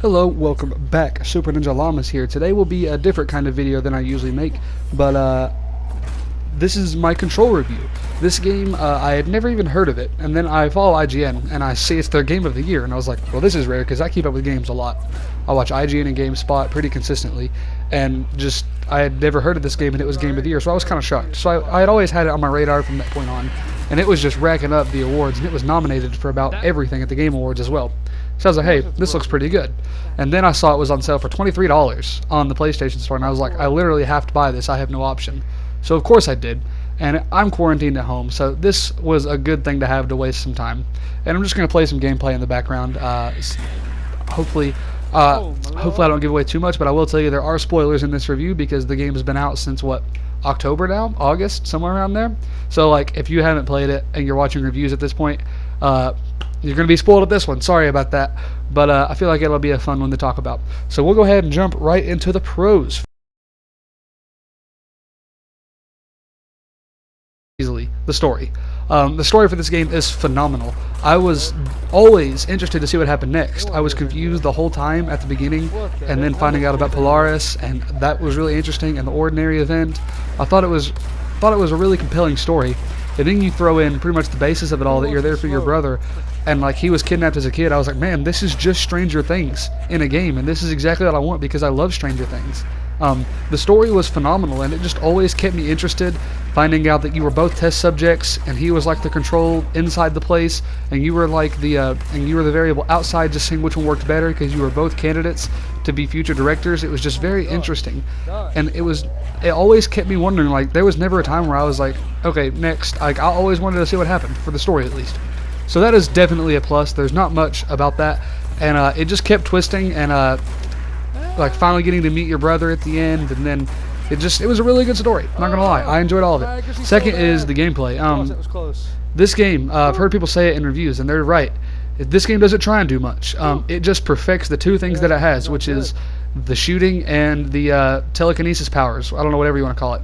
Hello, welcome back. Super Ninja Llamas here. Today will be a different kind of video than I usually make, but this is my control review. This game, I had never even heard of it, and then I follow IGN, and I see it's their game of the year, and I was like, well, this is rare, because I keep up with games a lot. I watch IGN and GameSpot pretty consistently, and just, I had never heard of this game, and it was game of the year, so I was kind of shocked. So I had always had it on my radar from that point on, and it was just racking up the awards, and it was nominated for about everything at the Game Awards as well. So I was like, hey, this looks pretty good. And then I saw it was on sale for $23 on the PlayStation Store, and I was like, I literally have to buy this. I have no option. So of course I did. And I'm quarantined at home, so this was a good thing to have to waste some time. And I'm just going to play some gameplay in the background. Hopefully I don't give away too much, but I will tell you there are spoilers in this review because the game has been out since, what, October now? August? Somewhere around there? So, like, if you haven't played it and you're watching reviews at this point, you're going to be spoiled at this one. Sorry about that. But I feel like it'll be a fun one to talk about. So we'll go ahead and jump right into the pros. Easily, the story. The story for this game is phenomenal. I was always interested to see what happened next. I was confused the whole time at the beginning, and then finding out about Polaris, and that was really interesting. And the Ordinary event, I thought it was a really compelling story. And then you throw in pretty much the basis of it all, that you're there for your brother, and like he was kidnapped as a kid. I was like, man, this is just Stranger Things in a game, and this is exactly what I want because I love Stranger Things. The story was phenomenal, and it just always kept me interested, finding out that you were both test subjects, and he was like the control inside the place, and you were like the variable outside, just seeing which one worked better because you were both candidates to be future directors. It was just very interesting, and it always kept me wondering. Like, there was never a time where I was like, okay, next. Like, I always wanted to see what happened, for the story at least. So that is definitely a plus. There's not much about that, and it just kept twisting, and like finally getting to meet your brother at the end, and then it was a really good story. I'm not gonna lie, I enjoyed all of it. Second is the gameplay. This game, I've heard people say it in reviews, and they're right. This game doesn't try and do much. It just perfects the two things that it has, which is the shooting and the telekinesis powers. I don't know, whatever you want to call it.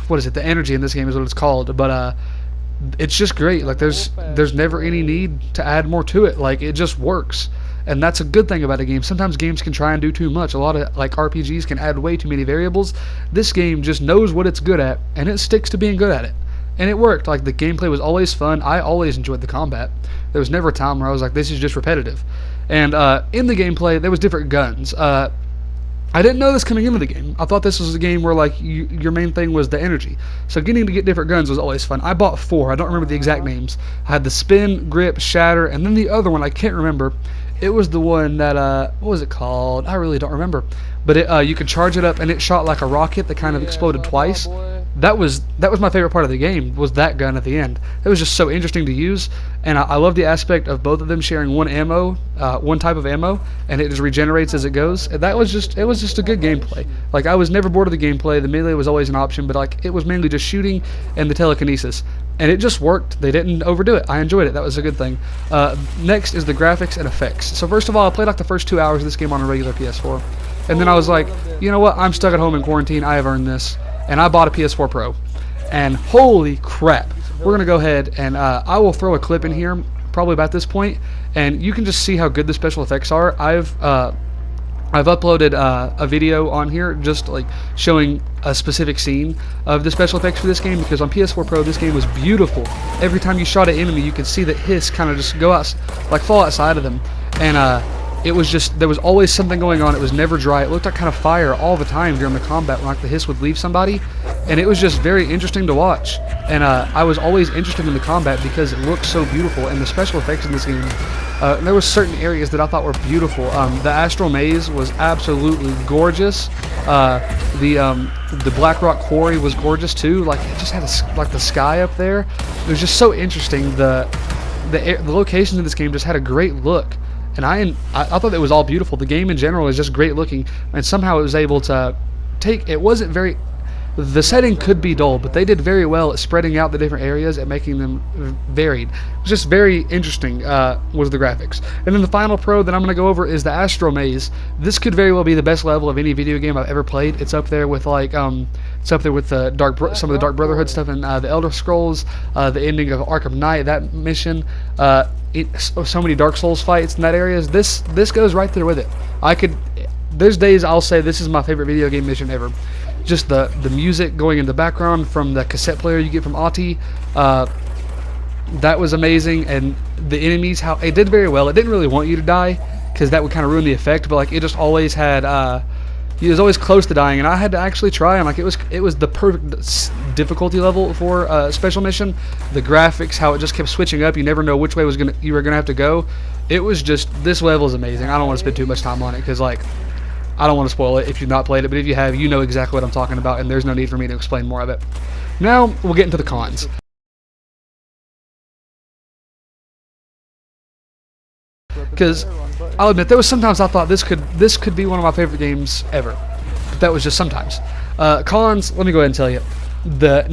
What is it? The energy in this game is what it's called. But it's just great. Like, there's never any need to add more to it. Like, it just works. And that's a good thing about a game. Sometimes games can try and do too much. A lot of, like, RPGs can add way too many variables. This game just knows what it's good at, and it sticks to being good at it. And it worked. Like, the gameplay was always fun. I always enjoyed the combat. There was never a time where I was like, this is just repetitive. And in the gameplay, there was different guns. I didn't know this coming into the game. I thought this was a game where, like, your main thing was the energy. So getting to get different guns was always fun. I bought 4. I don't remember the exact names. I had the Spin, Grip, Shatter, and then the other one I can't remember. It was the one that, what was it called? I really don't remember. But you could charge it up, and it shot like a rocket that kind of exploded twice. That was my favorite part of the game, was that gun at the end. It was just so interesting to use, and I love the aspect of both of them sharing one type of ammo, and it just regenerates as it goes. And it was just a good gameplay. Like, I was never bored of the gameplay. The melee was always an option, but like, it was mainly just shooting and the telekinesis. And it just worked. They didn't overdo it. I enjoyed it. That was a good thing. Next is the graphics and effects. So first of all, I played like the first 2 hours of this game on a regular PS4. And then I was like, you know what? I'm stuck at home in quarantine. I have earned this. And I bought a PS4 Pro. And holy crap. We're going to go ahead and I will throw a clip in here probably about this point. And you can just see how good the special effects are. I've uploaded a video on here just like showing a specific scene of the special effects for this game, because on PS4 Pro this game was beautiful. Every time you shot an enemy, you could see the hiss kind of just go out, like fall outside of them, and it was just, there was always something going on. It was never dry. It looked like kind of fire all the time during the combat when like the hiss would leave somebody, and it was just very interesting to watch. And I was always interested in the combat because it looked so beautiful, and the special effects in this game. There were certain areas that I thought were beautiful. The Astral Maze was absolutely gorgeous. The Black Rock Quarry was gorgeous too. Like, it just had like the sky up there. It was just so interesting. The locations in this game just had a great look, and I thought it was all beautiful. The game in general is just great looking, and somehow it was able to take. It wasn't very. The setting could be dull, but they did very well at spreading out the different areas and making them varied. It was just very interesting, was the graphics. And then the final pro that I'm going to go over is the Astro Maze. This could very well be the best level of any video game I've ever played. It's up there with, like, it's up there with some of the Dark Brotherhood stuff and the Elder Scrolls, the ending of Arkham Knight, that mission. so many Dark Souls fights in that area. This goes right there with it. There's days I'll say this is my favorite video game mission ever. Just the music going in the background from the cassette player you get from Ati, that was amazing. And the enemies, how it did very well. It didn't really want you to die because that would kind of ruin the effect, but like it just always had he was always close to dying, and I had to actually try, and like it was the perfect difficulty level for a special mission. The graphics, how it just kept switching up, you never know which way you were gonna have to go. It was just, this level is amazing. I don't want to spend too much time on it because like I don't want to spoil it if you've not played it, but if you have, you know exactly what I'm talking about, and there's no need for me to explain more of it. Now we'll get into the cons. Because I'll admit, there was sometimes I thought this could be one of my favorite games ever, but that was just sometimes. Cons, let me go ahead and tell you.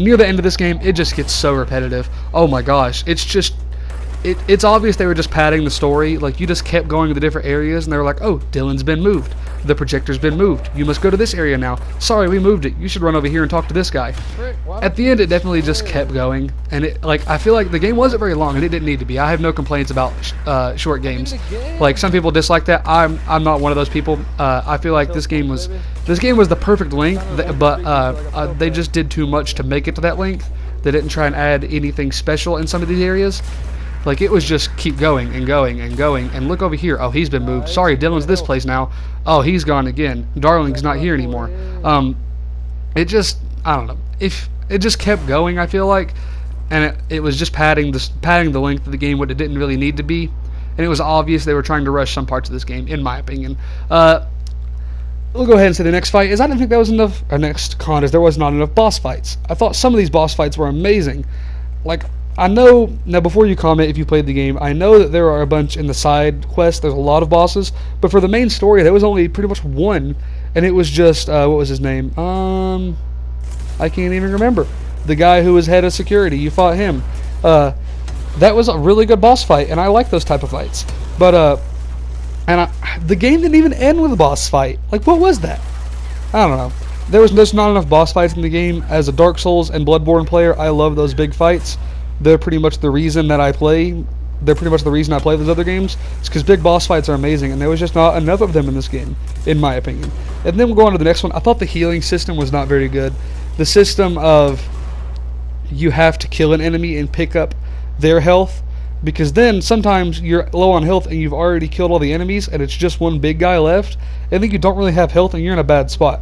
Near the end of this game, it just gets so repetitive. Oh my gosh, it's obvious they were just padding the story. Like, you just kept going to the different areas, and they were like, oh, Dylan's been moved. The projector's been moved. You must go to this area now. Sorry, we moved it. You should run over here and talk to this guy. At the end, it definitely just kept going, and I feel like the game wasn't very long, and it didn't need to be. I have no complaints about short games. Like, some people dislike that. I'm not one of those people. I feel like this game was the perfect length, but they just did too much to make it to that length. They didn't try and add anything special in some of these areas. Like, it was just keep going and going and going. And look over here. Oh, he's been moved. Sorry, Dylan's this place now. Oh, he's gone again. Darling's not here anymore. It just, I don't know. If it just kept going, I feel like, and it was just padding the length of the game, what it didn't really need to be. And it was obvious they were trying to rush some parts of this game, in my opinion. We'll go ahead and say the next fight is, I didn't think that was enough. Our next con is there was not enough boss fights. I thought some of these boss fights were amazing. Like, I know, now before you comment if you played the game, I know that there are a bunch in the side quests, there's a lot of bosses, but for the main story, there was only pretty much one, and it was just, what was his name? I can't even remember. The guy who was head of security, you fought him. That was a really good boss fight, and I like those type of fights. But, the game didn't even end with a boss fight. Like, what was that? I don't know. There was just not enough boss fights in the game. As a Dark Souls and Bloodborne player, I love those big fights. They're pretty much the reason that I play. They're pretty much the reason I play those other games. It's because big boss fights are amazing, and there was just not enough of them in this game, in my opinion. And then we'll go on to the next one. I thought the healing system was not very good. The system of you have to kill an enemy and pick up their health, because then sometimes you're low on health and you've already killed all the enemies, and it's just one big guy left, and then you don't really have health and you're in a bad spot.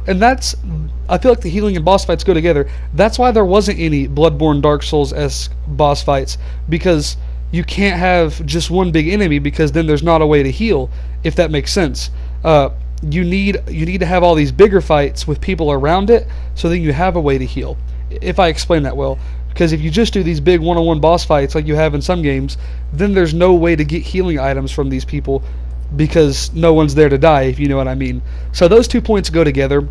And I feel like the healing and boss fights go together. That's why there wasn't any Bloodborne Dark Souls-esque boss fights, because you can't have just one big enemy, because then there's not a way to heal, if that makes sense. You need to have all these bigger fights with people around it, so then you have a way to heal, if I explain that well. Because if you just do these big one-on-one boss fights like you have in some games, then there's no way to get healing items from these people, because no one's there to die, if you know what I mean. So those 2 points go together.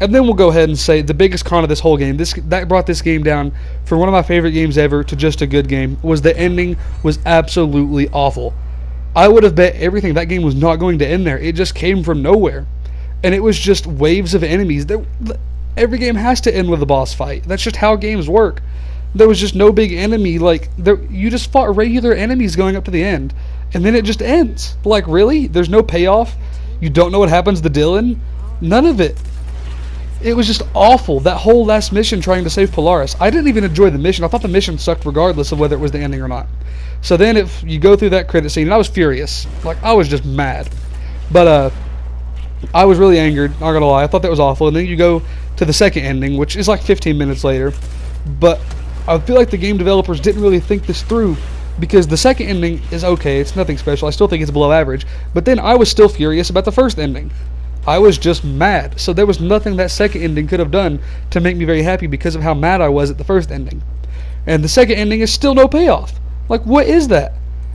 And then we'll go ahead and say the biggest con of this whole game, that brought this game down from one of my favorite games ever to just a good game, was the ending was absolutely awful. I would have bet everything that game was not going to end there. It just came from nowhere. And it was just waves of enemies. Every game has to end with a boss fight. That's just how games work. There was just no big enemy. Like, you just fought regular enemies going up to the end. And then it just ends. Like, really? There's no payoff? You don't know what happens to Dylan? None of it. It was just awful. That whole last mission trying to save Polaris. I didn't even enjoy the mission. I thought the mission sucked regardless of whether it was the ending or not. So then if you go through that credit scene, and I was furious. Like, I was just mad. But, I was really angered, not gonna lie. I thought that was awful. And then you go to the second ending, which is like 15 minutes later. But I feel like the game developers didn't really think this through, because the second ending is okay. It's nothing special. I still think it's below average. But then I was still furious about the first ending. I was just mad. So there was nothing that second ending could have done to make me very happy because of how mad I was at the first ending. And the second ending is still no payoff. Like, what is that?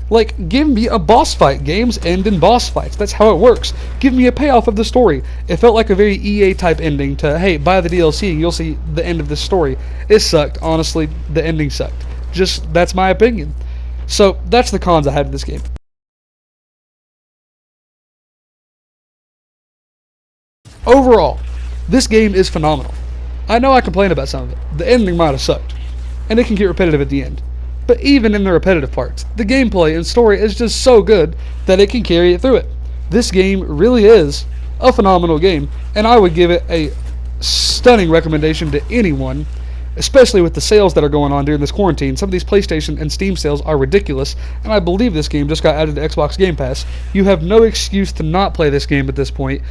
Like, give me a boss fight. Games end in boss fights. That's how it works. Give me a payoff of the story. It felt like a very EA type ending to, hey, buy the DLC and you'll see the end of this story. It sucked. Honestly, the ending sucked. Just, that's my opinion. So, that's the cons I had of this game. Overall, this game is phenomenal. I know I complain about some of it. The ending might have sucked, and it can get repetitive at the end. but even in the repetitive parts, the gameplay and story is just so good that it can carry it through it. This game really is a phenomenal game, and I would give it a stunning recommendation to anyone, especially with the sales that are going on during this quarantine. Some of these PlayStation and Steam sales are ridiculous, and I believe this game just got added to Xbox Game Pass. You have no excuse to not play this game at this point.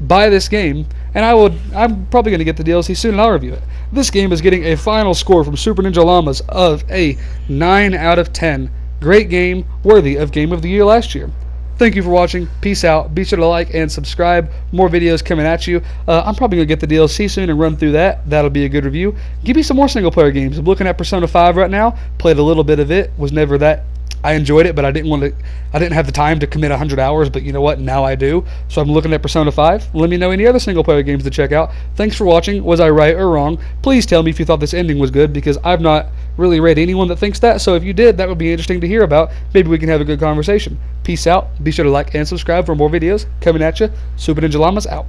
Buy this game, and I'm probably going to get the DLC soon, and I'll review it. This game is getting a final score from Super Ninja Llamas of a 9 out of 10. Great game, worthy of Game of the Year last year. Thank you for watching. Peace out. Be sure to like and subscribe. More videos coming at you. I'm probably going to get the DLC soon and run through that. That'll be a good review. Give me some more single-player games. I'm looking at Persona 5 right now. Played a little bit of it. Was never that... I enjoyed it, but I didn't have the time to commit 100 hours, but you know what? Now I do. So I'm looking at Persona 5. Let me know any other single-player games to check out. Thanks for watching. Was I right or wrong? Please tell me if you thought this ending was good, because I've not really read anyone that thinks that, so if you did, that would be interesting to hear about. Maybe we can have a good conversation. Peace out. Be sure to like and subscribe for more videos coming at you. Super Ninja Llamas out.